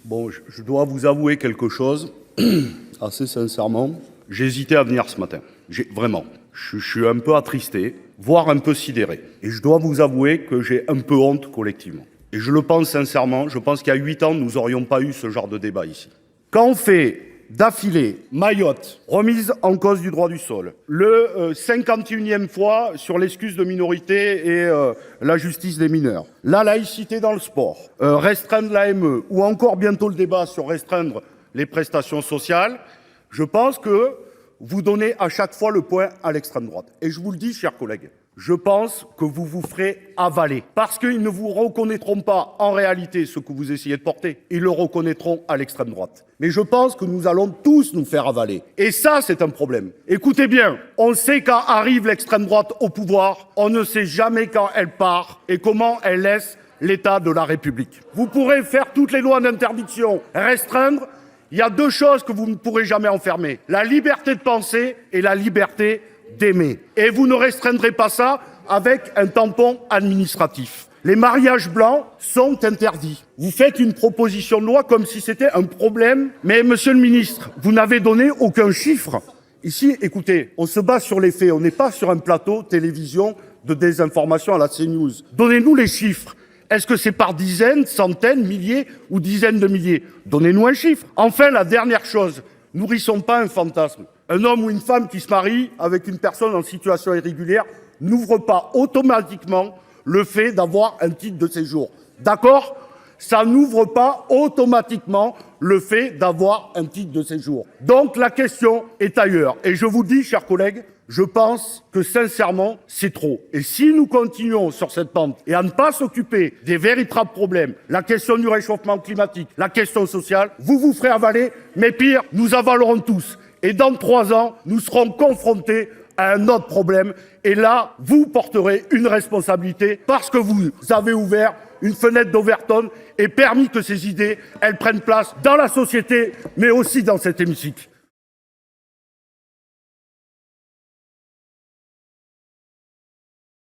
Bon, je dois vous avouer quelque chose, assez sincèrement. J'ai hésité à venir ce matin. Vraiment. Je suis un peu attristé, voire un peu sidéré. Et je dois vous avouer que j'ai un peu honte collectivement. Et je le pense sincèrement, je pense qu'il y a 8 ans, nous n'aurions pas eu ce genre de débat ici. Quand on fait d'affilée Mayotte, remise en cause du droit du sol, le 51e fois sur l'excuse de minorité et la justice des mineurs, la laïcité dans le sport, restreindre l'AME ou encore bientôt le débat sur restreindre les prestations sociales, je pense que vous donnez à chaque fois le point à l'extrême droite. Et je vous le dis, chers collègues, je pense que vous vous ferez avaler. Parce qu'ils ne vous reconnaîtront pas en réalité ce que vous essayez de porter. Ils le reconnaîtront à l'extrême droite. Mais je pense que nous allons tous nous faire avaler. Et ça, c'est un problème. Écoutez bien, on sait quand arrive l'extrême droite au pouvoir, on ne sait jamais quand elle part et comment elle laisse l'état de la République. Vous pourrez faire toutes les lois d'interdiction, restreindre. Il y a 2 choses que vous ne pourrez jamais enfermer. La liberté de penser et la liberté d'aimer. Et vous ne restreindrez pas ça avec un tampon administratif. Les mariages blancs sont interdits. Vous faites une proposition de loi comme si c'était un problème. Mais monsieur le ministre, vous n'avez donné aucun chiffre. Ici, écoutez, on se base sur les faits. On n'est pas sur un plateau télévision de désinformation à la CNews. Donnez-nous les chiffres. Est-ce que c'est par dizaines, centaines, milliers ou dizaines de milliers? Donnez-nous un chiffre. Enfin, la dernière chose, nourrissons pas un fantasme. Un homme ou une femme qui se marie avec une personne en situation irrégulière n'ouvre pas automatiquement le fait d'avoir un titre de séjour. D'accord ? Ça n'ouvre pas automatiquement le fait d'avoir un titre de séjour. Donc la question est ailleurs. Et je vous dis, chers collègues, je pense que sincèrement, c'est trop. Et si nous continuons sur cette pente et à ne pas s'occuper des véritables problèmes, la question du réchauffement climatique, la question sociale, vous vous ferez avaler, mais pire, nous avalerons tous. Et dans 3 ans, nous serons confrontés à un autre problème. Et là, vous porterez une responsabilité parce que vous avez ouvert une fenêtre d'Overton et permis que ces idées, elles prennent place dans la société, mais aussi dans cet hémicycle.